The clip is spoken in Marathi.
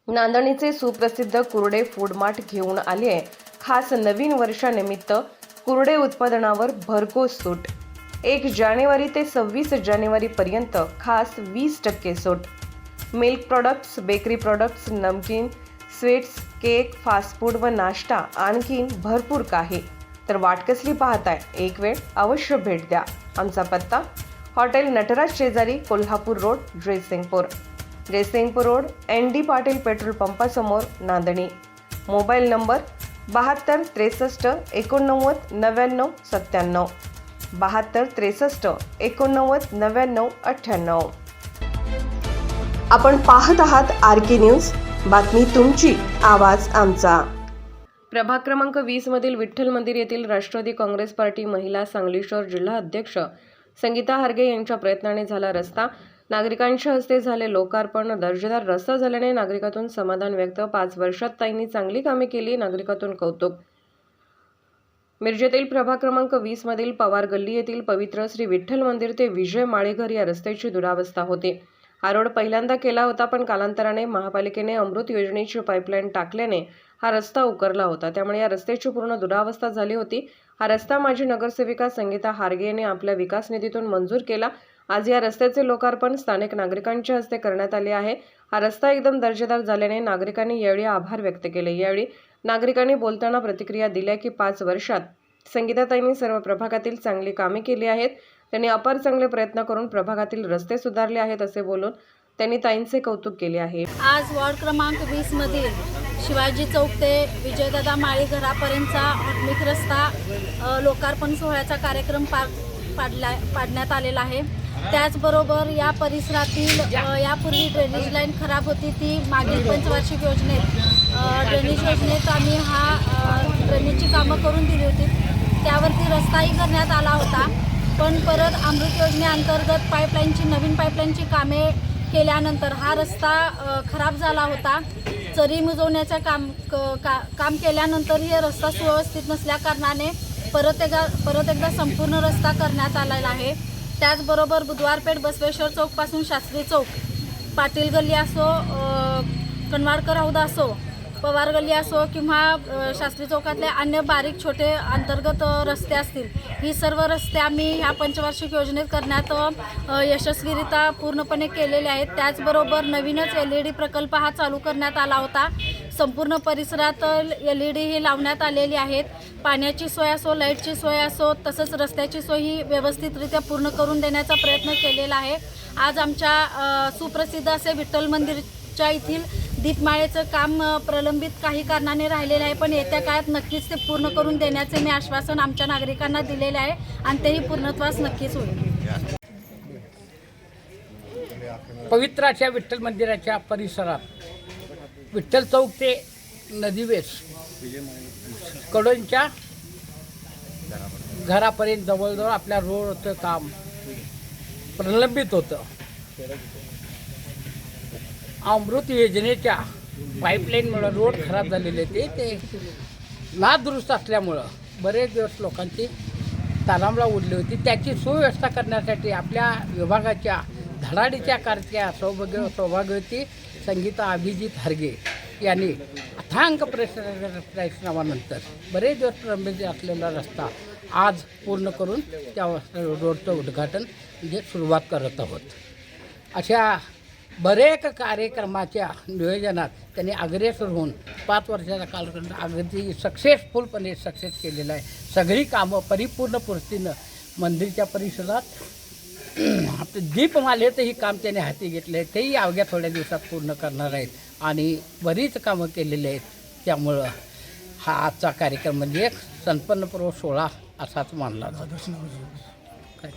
नांदणीचे सुप्रसिद्ध कुर्डे फूड मार्ट घेऊन आले आहे खास नवीन वर्षानिमित्त कुर्डे उत्पादनावर भरघोस सूट। 1 जानेवारी ते 26 जानेवारी पर्यंत खास 20% सूट। मिल्क प्रोडक्ट्स, बेकरी प्रोडक्ट्स, नमकीन, स्वीट्स, केक, फास्ट फूड व नाश्ता आणखीन भरपूर काही। तर वाट कसली पाहताय? एक वेळ अवश्य भेट द्या। आमचा पत्ता हॉटेल नटराज शेजारी, Kolhapur road, Jaysingpur road, ND Patil petrol पंपासमोर, नांदणी। Mobile number 72 63 89 99 97, 72 63 89 99 98। आपण पाहत आहात RK न्यूज, बातमी तुमची, आवाज आमचा। प्रभाग क्रमांक 20 मधील विठ्ठल मंदिर येथील राष्ट्रवादी काँग्रेस पार्टी महिला सांगली शहर जिल्हा अध्यक्ष संगीता हारगे यांच्या प्रयत्नाने झाला रस्ता। नागरिकांच्या हस्ते झाले लोकार्पण। दर्जेदार रस्ता झाल्याने नागरिकातून समाधान व्यक्त। 5 वर्षात ताईंनी चांगली कामे केली, नागरिकातून कौतुक। मिरजेतील प्रभाग क्रमांक 20 मधील पवार गल्ली येथील पवित्र श्री विठ्ठल मंदिर ते विजय माळेघर या रस्त्याची दुरावस्था होती। हा रोड पहिल्यांदा केला होता, पण कालांतराने महापालिकेने अमृत योजनेची पाईपलाईन टाकल्याने हा रस्ता उकरला होता, त्यामुळे या रस्त्याची पूर्ण दुरावस्था झाली होती। हा रस्ता माजी नगरसेविका संगीता हारगे यांनी आपल्या विकास निधीतून मंजूर केला। आज या रस्त्याचे लोकार्पण स्थानिक नागरिकांच्या हस्ते करण्यात आले आहे। हा रस्ता एकदम दर्जेदार झाल्याने नागरिकांनी यावेळी आभार व्यक्त केले। यावेळी नागरिकांनी बोलताना प्रतिक्रिया दिल्या की 5 वर्षात संगीताताईंनी सर्व प्रभागातील चांगली कामे केली आहेत। त्यांनी अपार चांगले प्रयत्न करून प्रभागातील रस्ते सुधारले आहेत असे बोलून त्यांनी ताईंचे कौतुक केले आहे। आज वॉर्ड क्रमांक 20 मधील शिवाजी चौक ते विजयदादा माळी घरापर्यंतचा आत्मिक रस्ता लोकार्पण सोहळ्याचा कार्यक्रम पाडण्यात आलेला आहे। त्याचबरोबर या परिसरातील यापूर्वी ड्रेनेज लाईन खराब होती, ती मागील पंचवार्षिक योजनेत ड्रेनेज योजनेत आम्ही ड्रेनेजची कामं करून दिली होती, त्यावरती रस्ताही करण्यात आला होता। पण परत अमृत योजनेअंतर्गत नवीन पाईपलाईनची कामे केल्यानंतर हा रस्ता खराब झाला होता। चरी मुजवण्याचं काम केल्यानंतर हे रस्ता सुव्यवस्थित नसल्या कारणाने परत एकदा संपूर्ण रस्ता करण्यात आलेला आहे। त्याचबरोबर बुधवारपेठ बसवेश्वर चौकपासून शास्त्री चौक, पाटील गल्ली असो, कनवाडकर हौद असो, पवार गल्ली असो किंवा शास्त्री चौकातले अन्य बारीक छोटे अंतर्गत रस्ते असतील, ही सर्व रस्ते आम्ही ह्या पंचवार्षिक योजनेत करण्यात यशस्वीरित्या पूर्णपणे केलेले आहेत। त्याचबरोबर नवीनच LED प्रकल्प हा चालू करण्यात आला होता। संपूर्ण परिसरात LED ही लावण्यात आलेली आहेत। पाण्याची सोय असो, लाईटची सोय असो, तसंच रस्त्याची सोय ही व्यवस्थितरित्या पूर्ण करून देण्याचा प्रयत्न केलेला आहे। आज आमच्या सुप्रसिद्ध असे विठ्ठल मंदिरच्या येथील दीपमाळेचं काम प्रलंबित काही कारणाने राहिलेलं आहे, पण येत्या काळात नक्कीच ते पूर्ण करून देण्याचे मी आश्वासन आमच्या नागरिकांना दिलेले आहे आणि तेही पूर्णत्वास नक्कीच होईल। पवित्र अशा विठ्ठल मंदिराच्या परिसरात विठ्ठल चौक ते नदीवेस कडोंच्या घरापर्यंत जवळजवळ आपल्या रोडचं काम प्रलंबित होतं। अमृत योजनेच्या पाईपलाईनमुळं रोड खराब झालेले ते नादुरुस्त असल्यामुळं बरेच दिवस लोकांची तारांबळा उडली होती। त्याची सुव्यवस्था करण्यासाठी आपल्या विभागाच्या धडाडीच्या कार्याच्या सौभाग्यवती संगीता अभिजित हारगे यांनी अथांग प्रयत्नानंतर बरेच दिवस प्रलंबित असलेला रस्ता आज पूर्ण करून त्या रोडचं उद्घाटन म्हणजे सुरुवात करत आहोत। अशा बरेच कार्यक्रमाच्या नियोजनात त्यांनी अग्रेसर होऊन 5 वर्षाचा कालखंड अगदी सक्सेसफुलपणे केलेलं आहे। सगळी कामं परिपूर्ण पूर्तीनं मंदिरच्या परिसरात आपले दीपमालेचंही काम त्याने हाती घेतले आहे, तेही अवघ्या थोड्या दिवसात पूर्ण करणार आहेत आणि बरीच कामं केलेली आहेत। त्यामुळं हा आजचा कार्यक्रम म्हणजे एक संपन्नपूर्व सोहळा असाच मानला जातो।